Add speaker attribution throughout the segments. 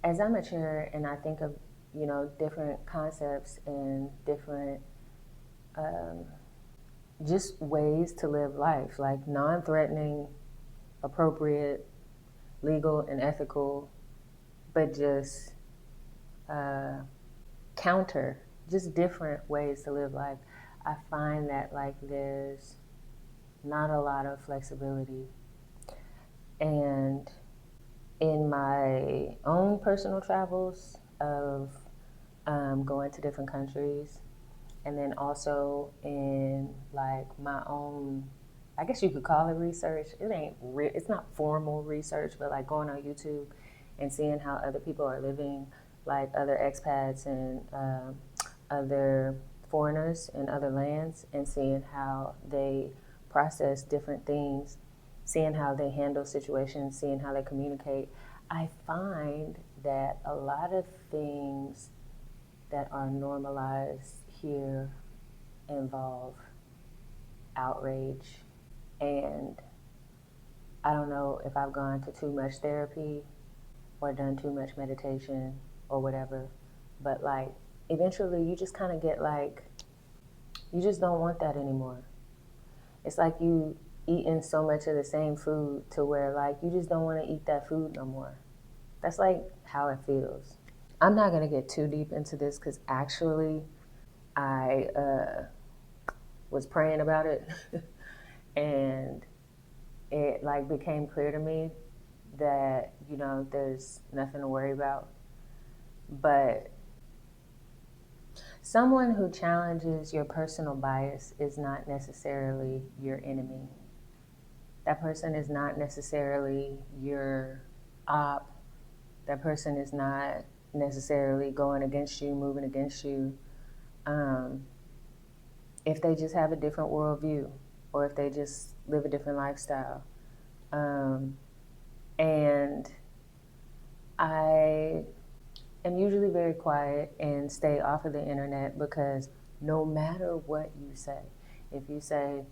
Speaker 1: as I mature and I think of, different concepts and different um, just ways to live life, like non-threatening, appropriate, legal, and ethical, but just uh, counter, just different ways to live life. I find that like there's not a lot of flexibility. And in my own personal travels of going to different countries, and then also in like my own, I guess you could call it research. It's not formal research, but like going on YouTube and seeing how other people are living, like other expats and other foreigners in other lands, and seeing how they process different things, seeing how they handle situations, seeing how they communicate. I find that a lot of things that are normalized here involve outrage. And I don't know if I've gone to too much therapy or done too much meditation or whatever, but like eventually you just kind of get like, you just don't want that anymore. It's like you eating so much of the same food to where like you just don't want to eat that food no more. That's like how it feels. I'm not going to get too deep into this because actually I was praying about it and it like became clear to me that there's nothing to worry about. But someone who challenges your personal bias is not necessarily your enemy. That person is not necessarily your op. That person is not necessarily going against you, moving against you. Um, if they just have a different worldview, or if they just live a different lifestyle. And I am usually very quiet and stay off of the internet because no matter what you say, if you say,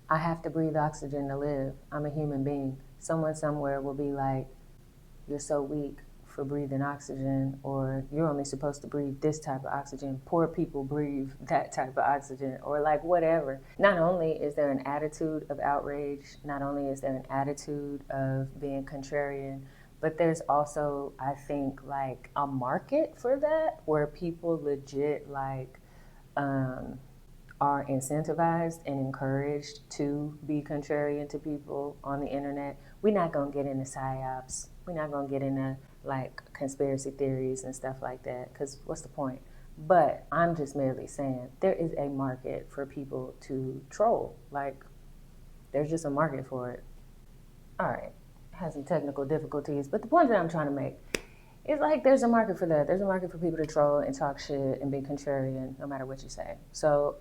Speaker 1: I have to breathe oxygen to live, I'm a human being, someone somewhere will be like, you're so weak for breathing oxygen, or you're only supposed to breathe this type of oxygen. Poor people breathe that type of oxygen, or like whatever. Not only is there an attitude of outrage, not only is there an attitude of being contrarian, but there's also, I think, like a market for that where people legit like are incentivized and encouraged to be contrarian to people on the internet. We're not going to get into psyops. We're not going to get into like conspiracy theories and stuff like that because what's the point? But I'm just merely saying there is a market for people to troll. Like, there's just a market for it. All right, has some technical difficulties, but the point that I'm trying to make is like there's a market for that. There's a market for people to troll and talk shit and be contrarian no matter what you say. So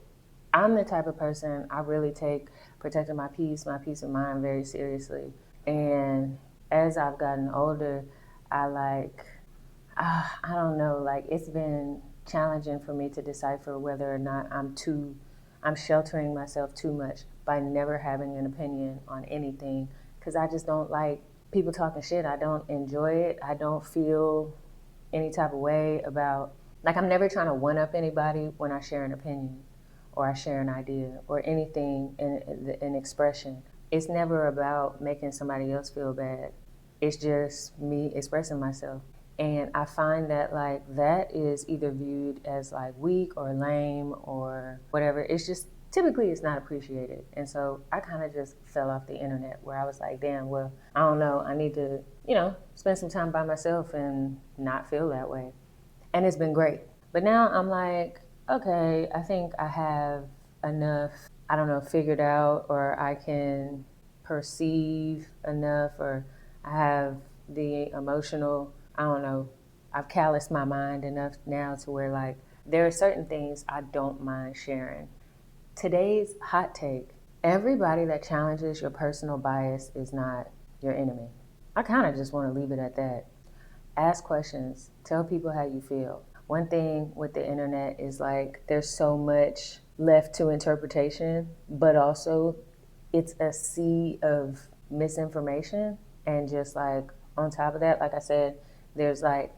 Speaker 1: I'm the type of person, I really take protecting my peace of mind very seriously. And as I've gotten older, I like, I don't know, like it's been challenging for me to decipher whether or not I'm sheltering myself too much by never having an opinion on anything. Because I just don't like people talking shit. I don't enjoy it. I don't feel any type of way about, like I'm never trying to one up anybody when I share an opinion or I share an idea or anything in an expression. It's never about making somebody else feel bad. It's just me expressing myself. And I find that like that is either viewed as like weak or lame or whatever. It's just typically it's not appreciated. And so I kind of just fell off the internet where I was like, damn, well, I don't know. I need to, spend some time by myself and not feel that way. And it's been great. But now I'm like, okay, I think I have enough, I don't know, figured out, or I can perceive enough, or I have the emotional, I don't know, I've calloused my mind enough now to where like there are certain things I don't mind sharing. Today's hot take: everybody that challenges your personal bias is not your enemy. I kind of just want to leave it at that. Ask questions, tell people how you feel. One thing with the internet is like there's so much left to interpretation, but also it's a sea of misinformation. And just like on top of that, like I said, there's like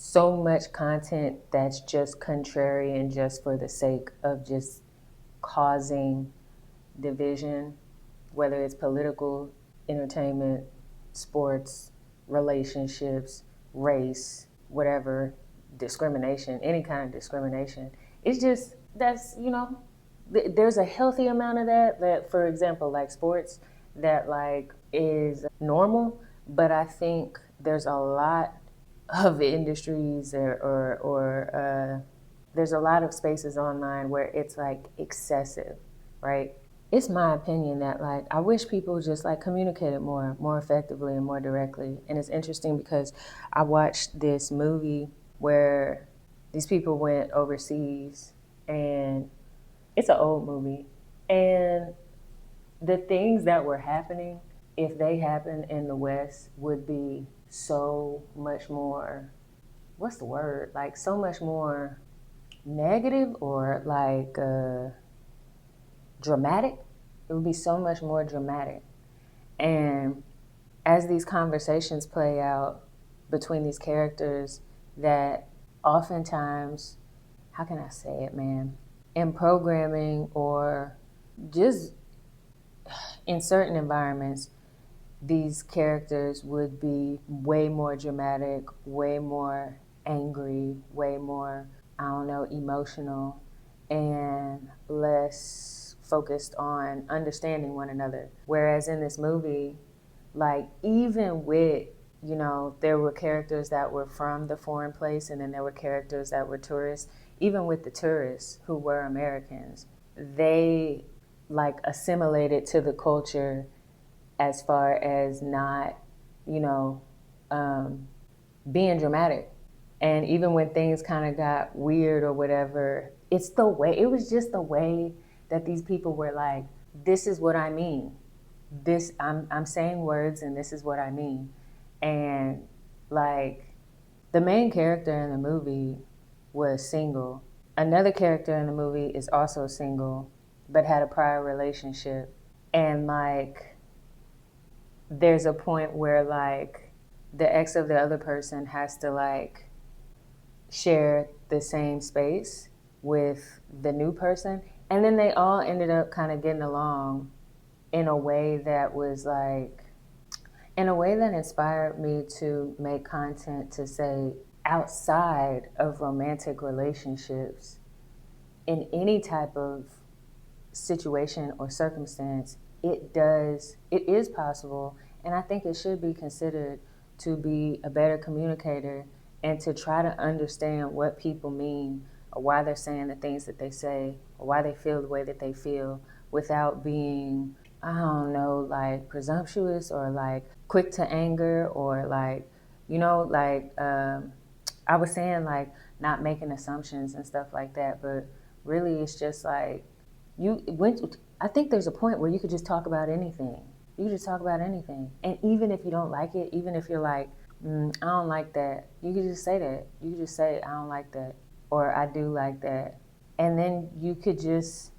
Speaker 1: so much content that's just contrarian just for the sake of just causing division, whether it's political, entertainment, sports, relationships, race, whatever, discrimination, any kind of discrimination. It's just, that's, there's a healthy amount of that, for example, like sports, that like is normal, but I think there's a lot of industries or there's a lot of spaces online where it's like excessive, right? It's my opinion that like I wish people just like communicated more effectively and more directly. And it's interesting because I watched this movie where these people went overseas, and it's an old movie, and the things that were happening, if they happened in the West, would be so much more, what's the word, like so much more negative, or like dramatic. It would be so much more dramatic. And as these conversations play out between these characters, that oftentimes, how can I say it, man? In programming or just in certain environments, these characters would be way more dramatic, way more angry, way more, I don't know, emotional, and less focused on understanding one another. Whereas in this movie, like even with, there were characters that were from the foreign place, and then there were characters that were tourists. Even with the tourists who were Americans, they like assimilated to the culture as far as not, you know, being dramatic. And even when things kind of got weird or whatever, it was just the way that these people were like, this is what I mean. I'm saying words and this is what I mean. And like the main character in the movie was single. Another character in the movie is also single, but had a prior relationship. And like, there's a point where like the ex of the other person has to like share the same space with the new person. And then they all ended up kind of getting along in a way that was like, in a way that inspired me to make content to say, outside of romantic relationships, in any type of situation or circumstance, it is possible, and I think it should be considered, to be a better communicator and to try to understand what people mean, or why they're saying the things that they say, or why they feel the way that they feel, without being, I don't know, like presumptuous or like quick to anger, or like, I was saying like not making assumptions and stuff like that, but really it's just like, I think there's a point where you could just talk about anything. You could just talk about anything. And even if you don't like it, even if you're like, I don't like that, you could just say that. You could just say, I don't like that, or I do like that. And then you could just,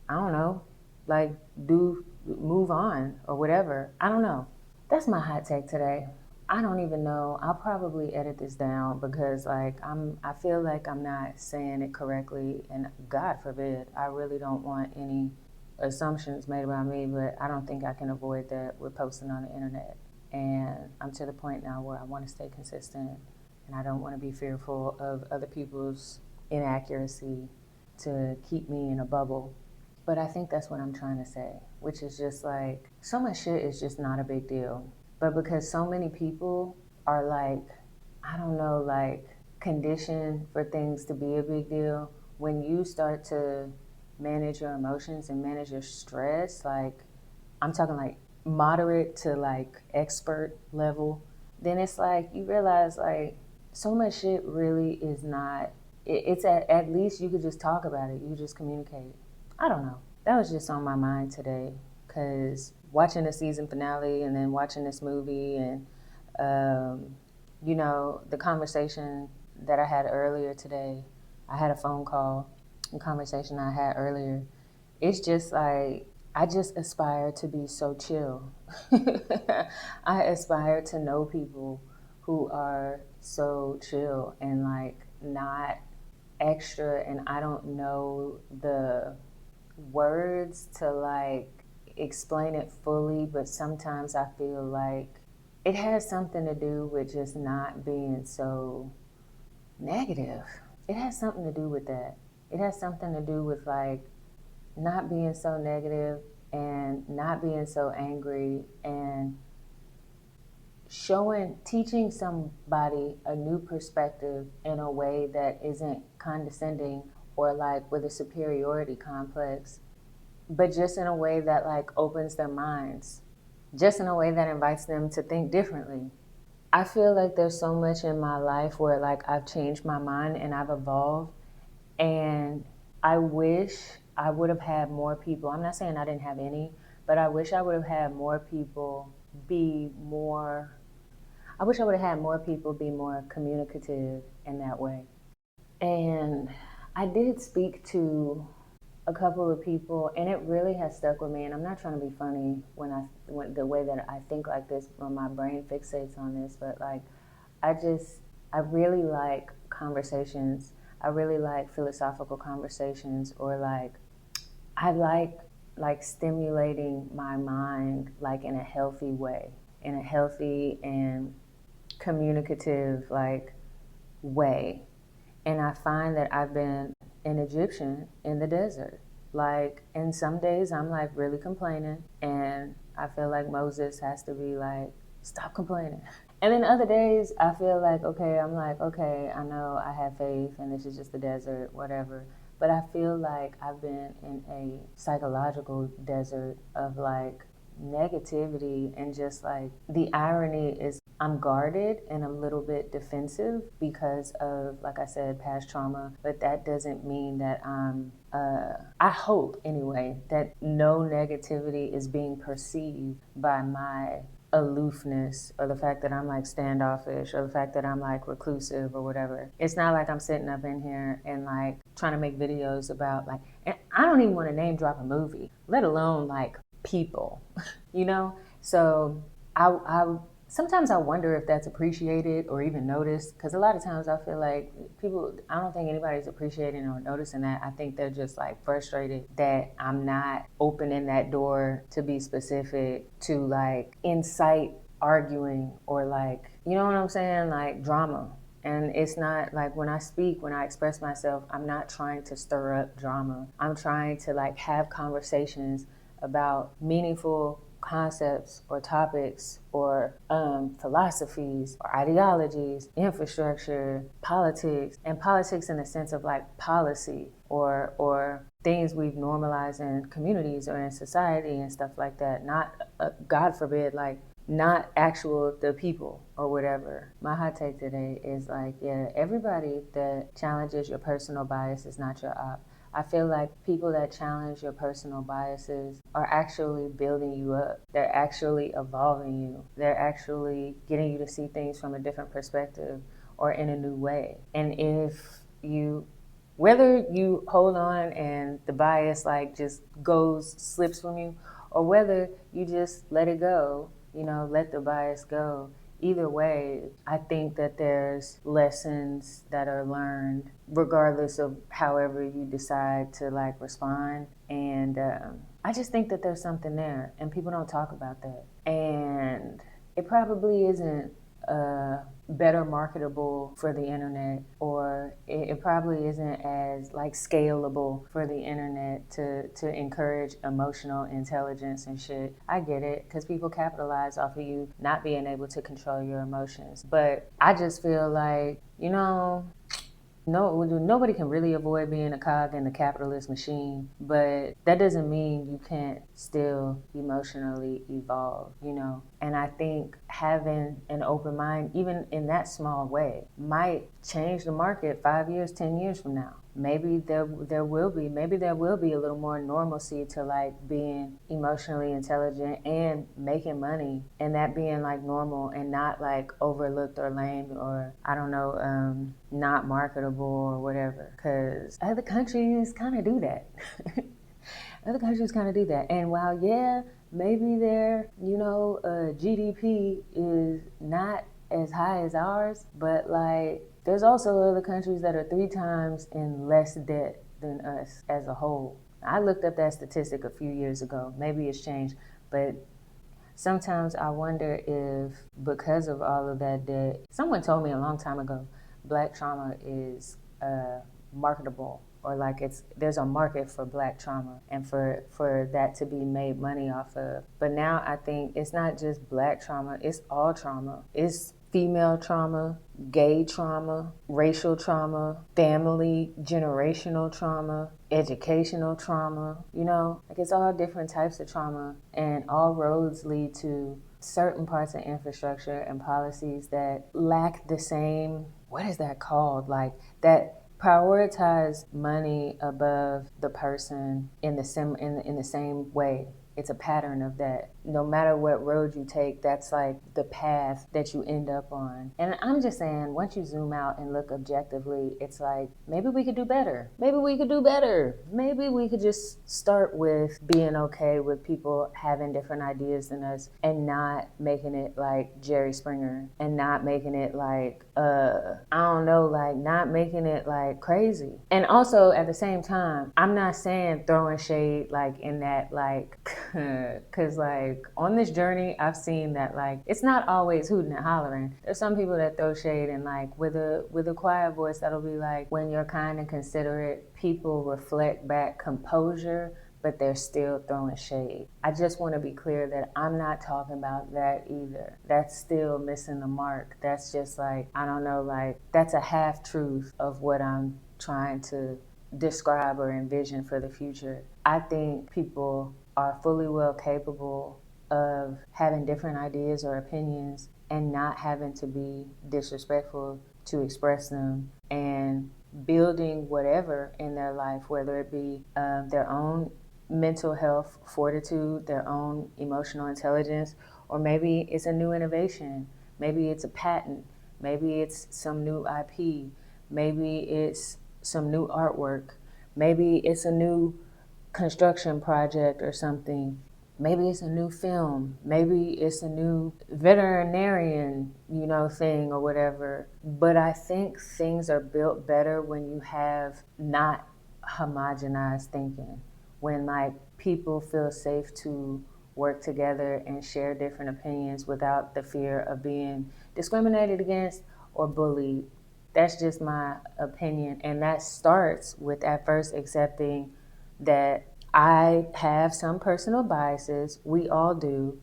Speaker 1: I don't know, like move on or whatever. I don't know. That's my hot take today. I don't even know. I'll probably edit this down because like I feel like I'm not saying it correctly, and God forbid, I really don't want any assumptions made about me, but I don't think I can avoid that with posting on the internet. And I'm to the point now where I want to stay consistent, and I don't want to be fearful of other people's inaccuracy to keep me in a bubble. But I think that's what I'm trying to say, which is just like, so much shit is just not a big deal. But because so many people are like, I don't know, like conditioned for things to be a big deal, when you start to manage your emotions and manage your stress, like I'm talking like moderate to like expert level, then it's like you realize like so much shit really is not, it's at least you could just talk about it, you just communicate. I don't know. That was just on my mind today, because watching the season finale and then watching this movie and, the conversation that I had earlier today, I had a phone call, a conversation I had earlier. It's just like, I just aspire to be so chill. I aspire to know people who are so chill and like not extra, and I don't know the words to like explain it fully, but sometimes I feel like it has something to do with just not being so negative. It has something to do with that. It has something to do with like not being so negative and not being so angry and teaching somebody a new perspective in a way that isn't condescending or like with a superiority complex, but just in a way that like opens their minds, just in a way that invites them to think differently. I feel like there's so much in my life where like I've changed my mind and I've evolved, and I wish I would have had more people. I'm not saying I didn't have any, but I wish I would have had more people be more I wish I would have had more people be more communicative in that way. And I did speak to a couple of people, and it really has stuck with me. And I'm not trying to be funny when the way that I think like this, when my brain fixates on this, but like I just I really like conversations. I really like philosophical conversations, or like I like stimulating my mind like in a healthy way, in a healthy and communicative like way. And I find that I've been an Egyptian in the desert. Like, and some days I'm like really complaining, and I feel like Moses has to be like, stop complaining. And then other days I feel like, okay, I'm like, okay, I know I have faith and this is just the desert, whatever. But I feel like I've been in a psychological desert of like negativity, and just like the irony is I'm guarded and a little bit defensive because of, like I said, past trauma. But that doesn't mean that I hope anyway, that no negativity is being perceived by my aloofness, or the fact that I'm like standoffish, or the fact that I'm like reclusive or whatever. It's not like I'm sitting up in here and like trying to make videos about like, and I don't even want to name drop a movie, let alone like people, you know? So I sometimes I wonder if that's appreciated or even noticed, because a lot of times I feel like people, I don't think anybody's appreciating or noticing that. I think they're just like frustrated that I'm not opening that door to be specific, to like incite arguing, or like, you know what I'm saying, like drama. And it's not like when I speak, when I express myself, I'm not trying to stir up drama. I'm trying to like have conversations about meaningful concepts or topics, or philosophies or ideologies, infrastructure, politics, and politics in the sense of like policy, or things we've normalized in communities or in society and stuff like that. Not, God forbid, like not actual the people or whatever. My hot take today is like, yeah, everybody that challenges your personal bias is not your op. I feel like people that challenge your personal biases are actually building you up. They're actually evolving you. They're actually getting you to see things from a different perspective or in a new way. And if you, whether you hold on and the bias like just slips from you, or whether you just let it go, let the bias go, either way, I think that there's lessons that are learned regardless of however you decide to like respond. And I just think that there's something there, and people don't talk about that. And it probably isn't better marketable for the internet, or it probably isn't as like scalable for the internet to encourage emotional intelligence and shit. I get it, because people capitalize off of you not being able to control your emotions. But I just feel like, no, nobody can really avoid being a cog in the capitalist machine, but that doesn't mean you can't still emotionally evolve. And I think having an open mind, even in that small way, might change the market 5 years, 10 years from now. Maybe there will be a little more normalcy to like being emotionally intelligent and making money, and that being like normal and not like overlooked or lame, or I don't know, not marketable or whatever. Because other countries kind of do that. And while, yeah, maybe their, GDP is not as high as ours, but like there's also other countries that are 3 times in less debt than us as a whole. I looked up that statistic a few years ago. Maybe it's changed, but sometimes I wonder if because of all of that debt, someone told me a long time ago, black trauma is marketable, or like there's a market for black trauma and for that to be made money off of. But now I think it's not just black trauma, it's all trauma. It's female trauma, gay trauma, racial trauma, family, generational trauma, educational trauma, like it's all different types of trauma, and all roads lead to certain parts of infrastructure and policies that lack the same, what is that called? Like that prioritize money above the person in the same way. It's a pattern of that. No matter what road you take, that's like the path that you end up on. And I'm just saying, once you zoom out and look objectively, it's like, maybe we could do better. Maybe we could do better. Maybe we could just start with being okay with people having different ideas than us and not making it like Jerry Springer and not making it like, not making it like crazy. And also at the same time, I'm not saying throwing shade like in that like, cause like on this journey, I've seen that like it's not always hooting and hollering. There's some people that throw shade and like with a quiet voice that'll be like, when you're kind and considerate, people reflect back composure, but they're still throwing shade. I just want to be clear that I'm not talking about that either. That's still missing the mark. That's just like, I don't know, like that's a half truth of what I'm trying to describe or envision for the future. I think people are fully well capable of having different ideas or opinions and not having to be disrespectful to express them, and building whatever in their life, whether it be their own mental health fortitude, their own emotional intelligence, or maybe it's a new innovation, maybe it's a patent, maybe it's some new IP, maybe it's some new artwork, maybe it's a new construction project or something. Maybe it's a new film. Maybe it's a new veterinarian, thing or whatever. But I think things are built better when you have not homogenized thinking. When like people feel safe to work together and share different opinions without the fear of being discriminated against or bullied. That's just my opinion. And that starts with at first accepting that I have some personal biases, we all do,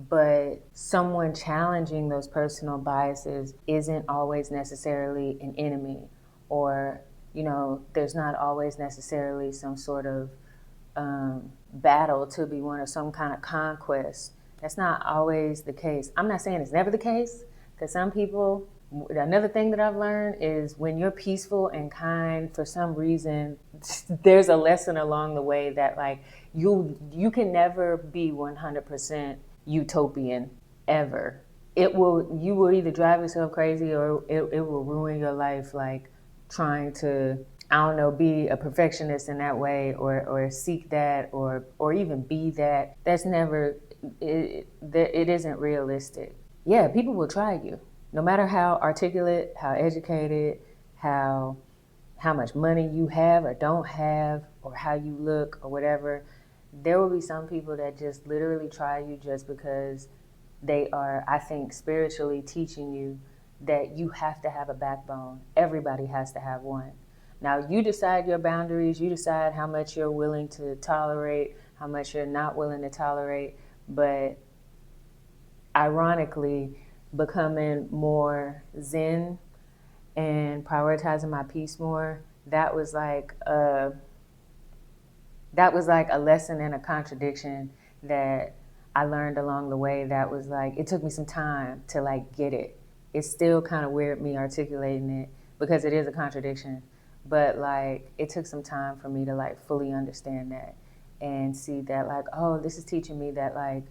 Speaker 1: but someone challenging those personal biases isn't always necessarily an enemy, or, there's not always necessarily some sort of battle to be won or some kind of conquest. That's not always the case. I'm not saying it's never the case, because some people, another thing that I've learned is when you're peaceful and kind, for some reason, there's a lesson along the way that like you can never be 100% utopian ever. You will either drive yourself crazy or it will ruin your life, like trying to, be a perfectionist in that way or seek that or even be that. That's never, it isn't realistic. Yeah, people will try you. No matter how articulate, how educated, how much money you have or don't have, or how you look or whatever, there will be some people that just literally try you just because they are, I think, spiritually teaching you that you have to have a backbone. Everybody has to have one. Now, you decide your boundaries, you decide how much you're willing to tolerate, how much you're not willing to tolerate, but ironically, becoming more zen and prioritizing my peace more, that was like a lesson and a contradiction that I learned along the way. That was like, it took me some time to like get it. It's still kind of weird me articulating it because it is a contradiction, but like it took some time for me to like fully understand that and see that like, oh, this is teaching me that like,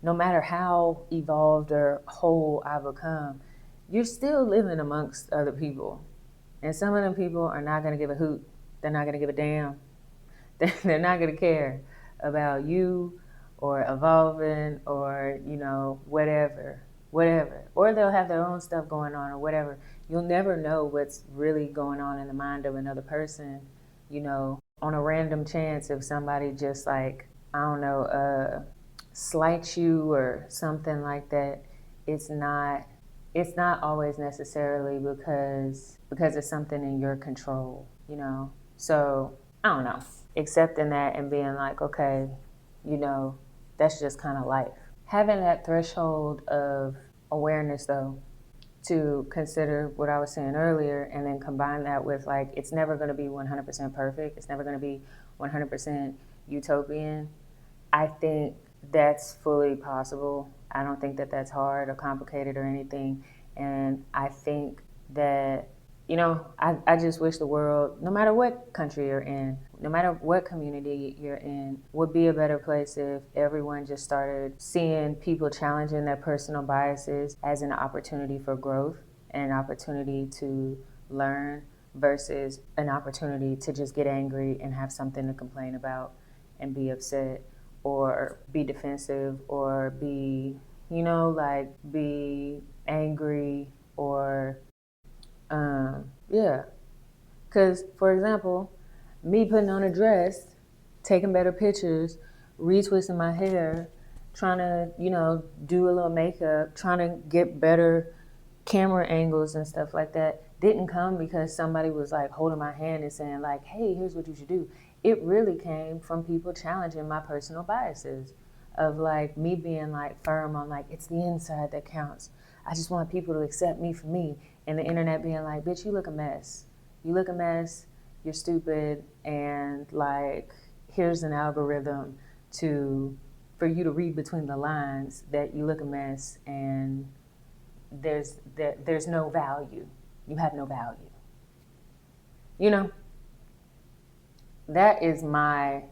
Speaker 1: no matter how evolved or whole I become, you're still living amongst other people. And some of them people are not going to give a hoot. They're not going to give a damn. They're not going to care about you or evolving or, whatever. whatever. Or they'll have their own stuff going on or whatever. You'll never know what's really going on in the mind of another person, on a random chance if somebody just like, I don't know, slight you or something like that. It's not always necessarily because it's something in your control. So I don't know. Accepting that and being like, okay, that's just kind of life. Having that threshold of awareness though, to consider what I was saying earlier and then combine that with like, it's never going to be 100% perfect. It's never going to be 100% utopian. I think that's fully possible. I don't think that that's hard or complicated or anything. And I think that, I just wish the world, no matter what country you're in, no matter what community you're in, would be a better place if everyone just started seeing people challenging their personal biases as an opportunity for growth and an opportunity to learn versus an opportunity to just get angry and have something to complain about and be upset or be defensive or be, be angry or, yeah. Because, for example, me putting on a dress, taking better pictures, retwisting my hair, trying to, do a little makeup, trying to get better camera angles and stuff like that didn't come because somebody was like holding my hand and saying like, hey, here's what you should do. It really came from people challenging my personal biases of like me being like firm on like, it's the inside that counts. I just want people to accept me for me. And the internet being like, bitch, you look a mess. You look a mess, you're stupid, and like, here's an algorithm for you to read between the lines that you look a mess and there's no value. You have no value. That is my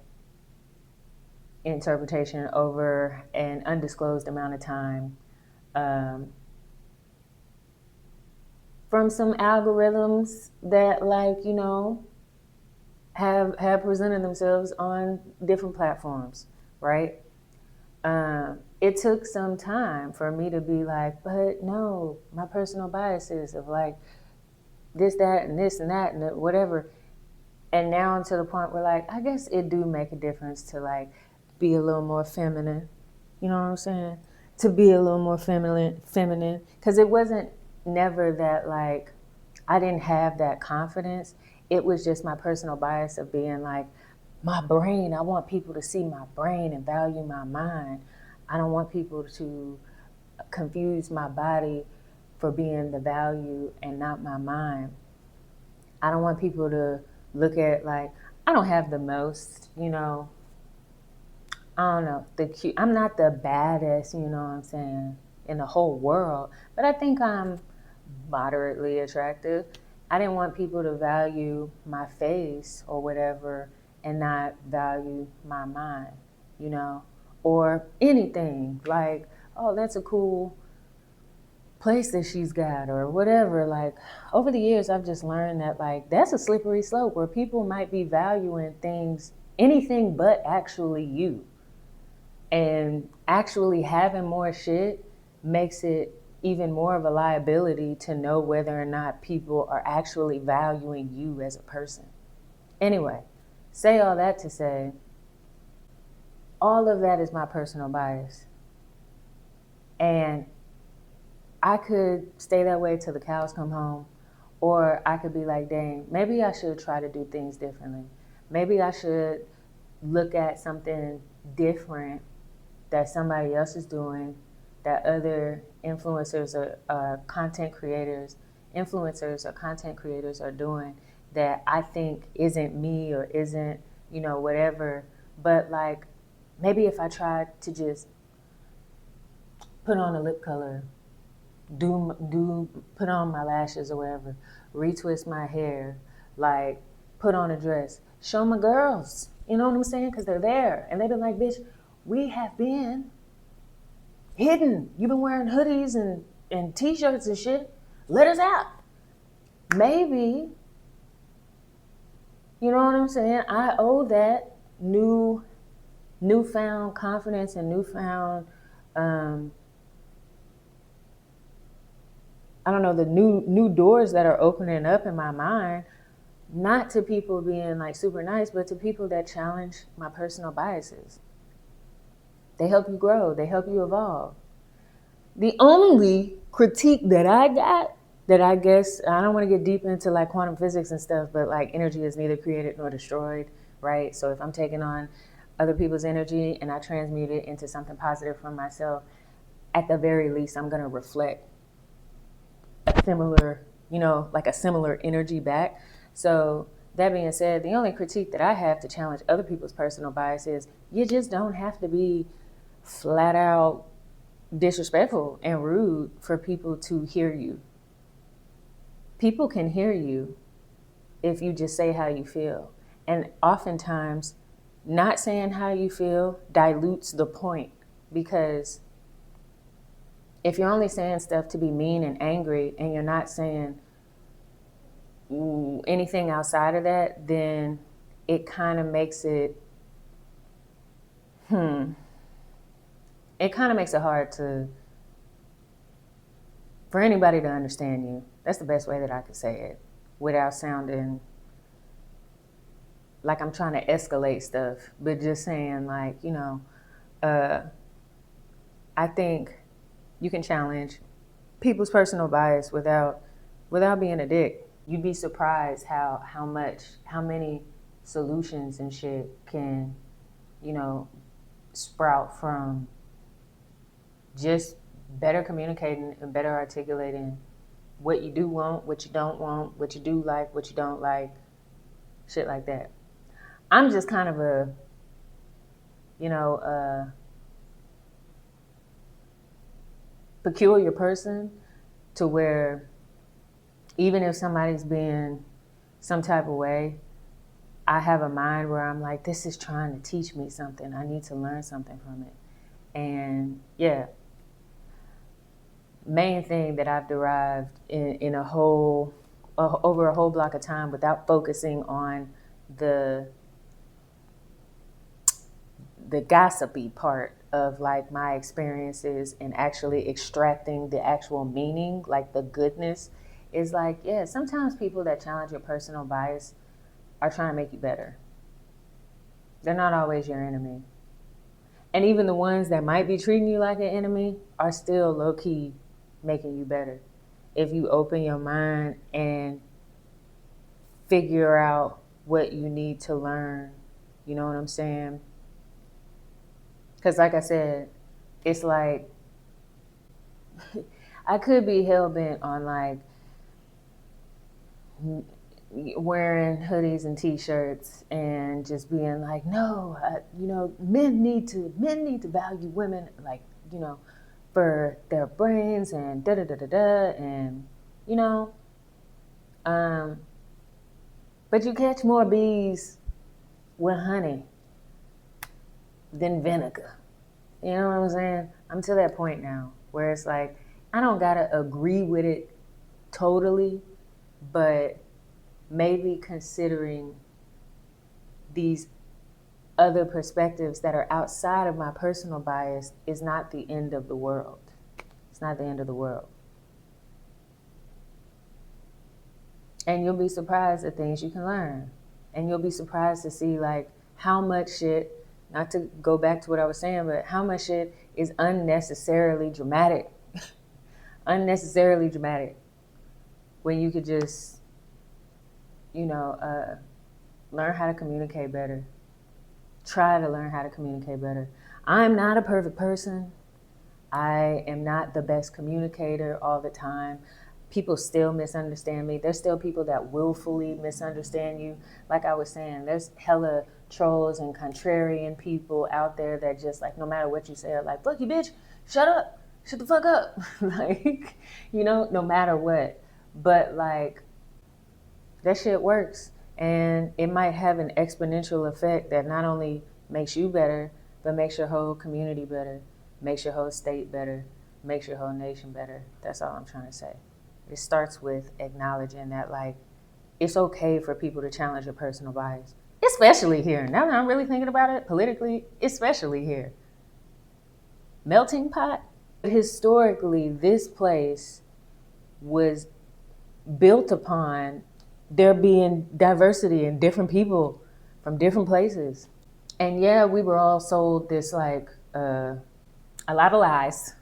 Speaker 1: interpretation over an undisclosed amount of time from some algorithms that have presented themselves on different platforms, right? It took some time for me to be like, but no, my personal biases of like this, that, and this and that and whatever. And now I'm to the point where like, I guess it do make a difference to like be a little more feminine. You know what I'm saying? To be a little more feminine. Because it wasn't never that like, I didn't have that confidence. It was just my personal bias of being like, my brain, I want people to see my brain and value my mind. I don't want people to confuse my body for being the value and not my mind. I don't want people to look at like, I don't have the most, I don't know, I'm not the baddest, you know what I'm saying, in the whole world, but I think I'm moderately attractive. I didn't want people to value my face or whatever and not value my mind, or anything like, oh, that's a cool place that she's got or whatever. Like over the years, I've just learned that like that's a slippery slope where people might be valuing things, anything but actually you. And actually having more shit makes it even more of a liability to know whether or not people are actually valuing you as a person. Anyway, say all that to say, all of that is my personal bias. And I could stay that way till the cows come home, or I could be like, dang, maybe I should try to do things differently. Maybe I should look at something different that somebody else is doing, that other influencers or content creators are doing that I think isn't me or isn't, whatever. But like, maybe if I tried to just put on a lip color, put on my lashes or whatever, retwist my hair, like put on a dress, show my girls, you know what I'm saying? Because they're there. And they've been like, bitch, we have been hidden. You've been wearing hoodies and t-shirts and shit. Let us out. Maybe, you know what I'm saying? I owe that newfound confidence and newfound I don't know, the new doors that are opening up in my mind, not to people being like super nice, but to people that challenge my personal biases. They help you grow, they help you evolve. The only critique that I got, that I guess, I don't want to get deep into like quantum physics and stuff, but like energy is neither created nor destroyed, right? So if I'm taking on other people's energy and I transmute it into something positive for myself, at the very least, I'm going to reflect a similar, like a similar energy back. So that being said, the only critique that I have to challenge other people's personal bias is you just don't have to be flat out disrespectful and rude for people to hear you. People can hear you if you just say how you feel. And oftentimes, not saying how you feel dilutes the point, because if you're only saying stuff to be mean and angry and you're not saying anything outside of that, then it kind of makes it hard for anybody to understand you. That's the best way that I could say it without sounding like I'm trying to escalate stuff, but just saying like, I think you can challenge people's personal bias without being a dick. You'd be surprised how many solutions and shit can, sprout from just better communicating and better articulating what you do want, what you don't want, what you do like, what you don't like, shit like that. I'm just kind of a peculiar person, to where even if somebody's being some type of way, I have a mind where I'm like, this is trying to teach me something. I need to learn something from it. And yeah, main thing that I've derived in over a whole block of time without focusing on the gossipy part of like my experiences and actually extracting the actual meaning, like the goodness, is like, yeah, sometimes people that challenge your personal bias are trying to make you better. They're not always your enemy. And even the ones that might be treating you like an enemy are still low-key making you better. If you open your mind and figure out what you need to learn, you know what I'm saying? Because like I said, it's like, I could be hell-bent on like wearing hoodies and t-shirts and just being like, no, men need to value women, like, for their brains and da-da-da-da-da, and, but you catch more bees with honey than vinegar. You know what I'm saying? I'm to that point now where it's like, I don't gotta agree with it totally, but maybe considering these other perspectives that are outside of my personal bias is not the end of the world. It's not the end of the world. And you'll be surprised at things you can learn. And you'll be surprised to see like how much shit, not to go back to what I was saying, but how much shit is unnecessarily dramatic. Unnecessarily dramatic. When you could just, learn how to communicate better. Try to learn how to communicate better. I'm not a perfect person. I am not the best communicator all the time. People still misunderstand me. There's still people that willfully misunderstand you. Like I was saying, there's hella trolls and contrarian people out there that just like, no matter what you say, are like, fuck you, bitch, shut up, shut the fuck up. Like, no matter what. But like, that shit works. And it might have an exponential effect that not only makes you better, but makes your whole community better, makes your whole state better, makes your whole nation better. That's all I'm trying to say. It starts with acknowledging that, like, it's okay for people to challenge your personal bias, especially here. Now that I'm really thinking about it politically, especially here. Melting pot. Historically, this place was built upon there being diversity and different people from different places. And yeah, we were all sold this like a lot of lies,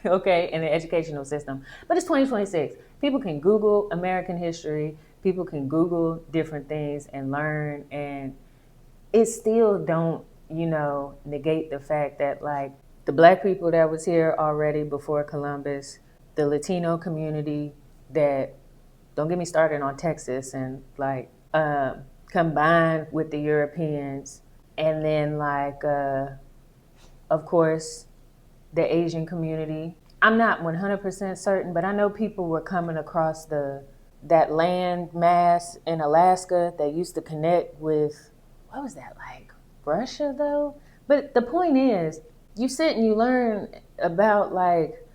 Speaker 1: okay, in the educational system. But it's 2026. People can Google American history. People can Google different things and learn, and it still don't, negate the fact that like the black people that was here already before Columbus, the Latino community that, don't get me started on Texas, and like combined with the Europeans, and then like of course the Asian community. I'm not 100% certain, but I know people were coming across that land mass in Alaska that used to connect with, what was that like? Russia though? But the point is, you sit and you learn about like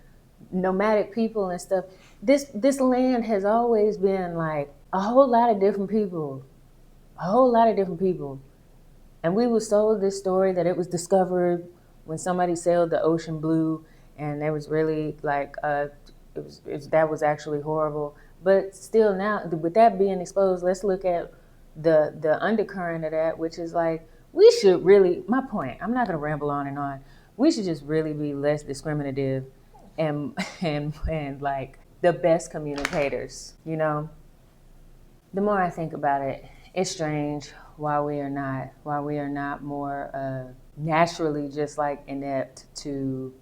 Speaker 1: nomadic people and stuff. This land has always been like a whole lot of different people. A whole lot of different people. And we were told this story that it was discovered when somebody sailed the ocean blue, and there was really like that was actually horrible. But still, now with that being exposed, let's look at the undercurrent of that, which is like we should really. My point. I'm not going to ramble on and on. We should just really be less discriminative, and and like the best communicators. The more I think about it, it's strange why we are not more naturally just like inept to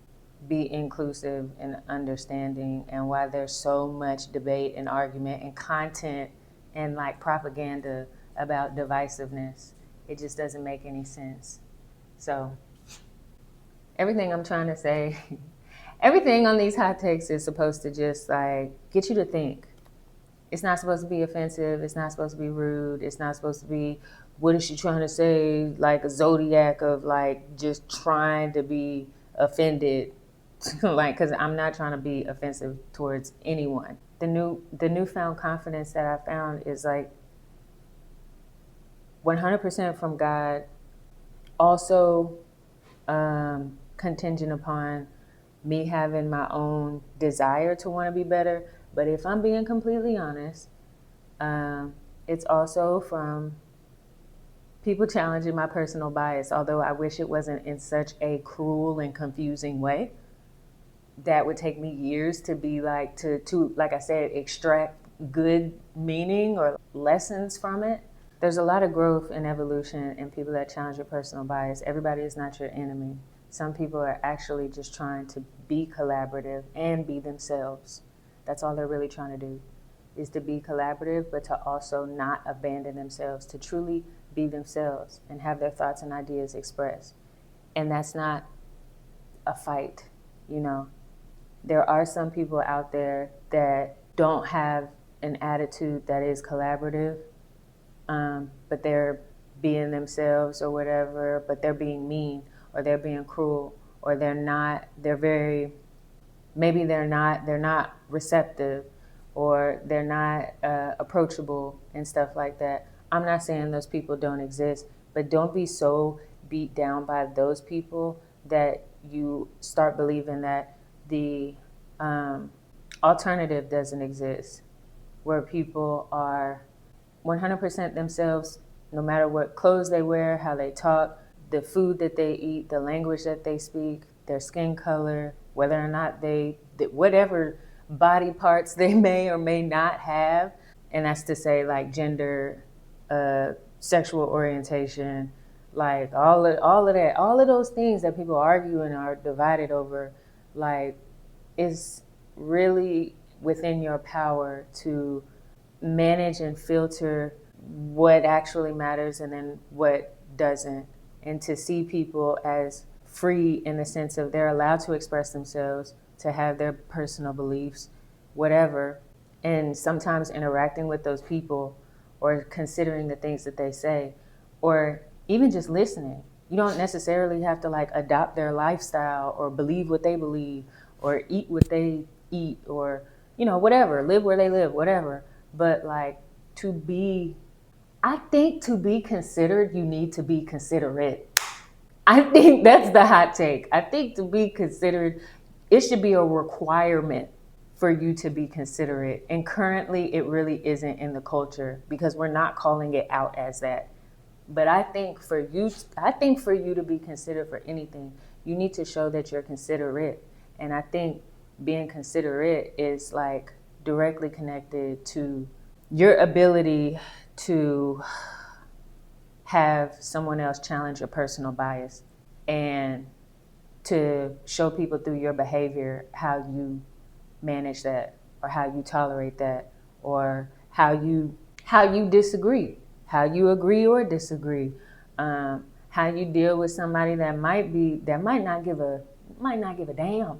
Speaker 1: be inclusive and understanding, and why there's so much debate and argument and content and like propaganda about divisiveness. It just doesn't make any sense. So everything I'm trying to say, everything on these hot takes is supposed to just like get you to think. It's not supposed to be offensive. It's not supposed to be rude. It's not supposed to be, what is she trying to say? Like a zodiac of like just trying to be offended. Like, because I'm not trying to be offensive towards anyone. The newfound confidence that I found is like 100% from God. Also contingent upon me having my own desire to want to be better. But if I'm being completely honest, it's also from people challenging my personal bias, although I wish it wasn't in such a cruel and confusing way. That would take me years to be like, to like I said, extract good meaning or lessons from it. There's a lot of growth and evolution in people that challenge your personal bias. Everybody is not your enemy. Some people are actually just trying to be collaborative and be themselves. That's all they're really trying to do, is to be collaborative, but to also not abandon themselves, to truly be themselves and have their thoughts and ideas expressed. And that's not a fight, There are some people out there that don't have an attitude that is collaborative, but they're being themselves or whatever, but they're being mean or they're being cruel or they're not receptive, or they're not approachable and stuff like that. I'm not saying those people don't exist, but don't be so beat down by those people that you start believing that the alternative doesn't exist, where people are 100% themselves, no matter what clothes they wear, how they talk, the food that they eat, the language that they speak, their skin color, whether or not whatever body parts they may or may not have. And that's to say like gender, sexual orientation, like all of that, all of those things that people argue and are divided over, like, is really within your power to manage and filter what actually matters and then what doesn't, and to see people as free in the sense of they're allowed to express themselves, to have their personal beliefs, whatever, and sometimes interacting with those people or considering the things that they say, or even just listening. You don't necessarily have to like adopt their lifestyle or believe what they believe or eat what they eat or, whatever, live where they live, whatever. But like I think to be considered, you need to be considerate. I think that's the hot take. I think to be considered, it should be a requirement for you to be considerate. And currently, it really isn't in the culture because we're not calling it out as that. But I think for you to be considered for anything, you need to show that you're considerate. And I think being considerate is like directly connected to your ability to have someone else challenge your personal bias and to show people through your behavior how you manage that or how you tolerate that or how you disagree, how you agree or disagree, how you deal with somebody that might not give a damn,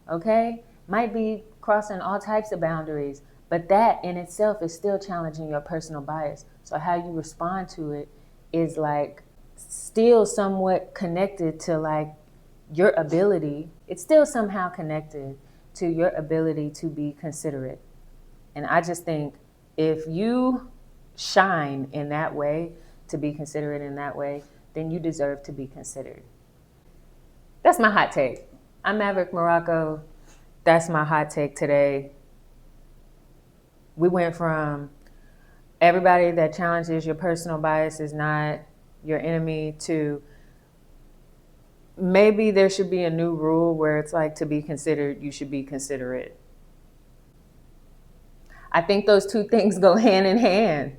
Speaker 1: okay, might be crossing all types of boundaries, but that in itself is still challenging your personal bias. So how you respond to it is like still somewhat connected to like your ability. It's still somehow connected to your ability to be considerate. And I just think if you shine in that way, to be considerate in that way, then you deserve to be considered. That's my hot take. I'm Maverick Morocco. That's my hot take today. We went from everybody that challenges your personal bias is not your enemy to maybe there should be a new rule where it's like to be considered, you should be considerate. I think those two things go hand in hand.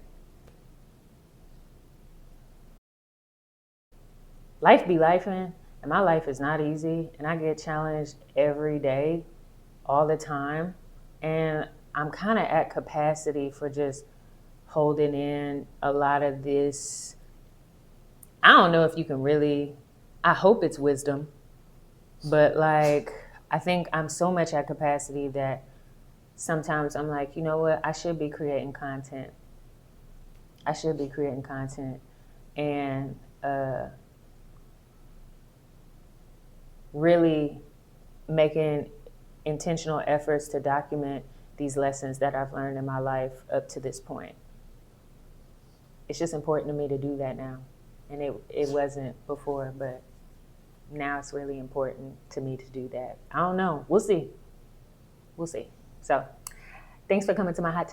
Speaker 1: Life be lifing, and my life is not easy, and I get challenged every day, all the time, and I'm kind of at capacity for just holding in a lot of this. I don't know if you can really, I hope it's wisdom, but like, I think I'm so much at capacity that sometimes I'm like, you know what, I should be creating content. I should be creating content and really making intentional efforts to document these lessons that I've learned in my life up to this point. It's just important to me to do that now. And it wasn't before, but now it's really important to me to do that. I don't know. We'll see. So thanks for coming to my hot take.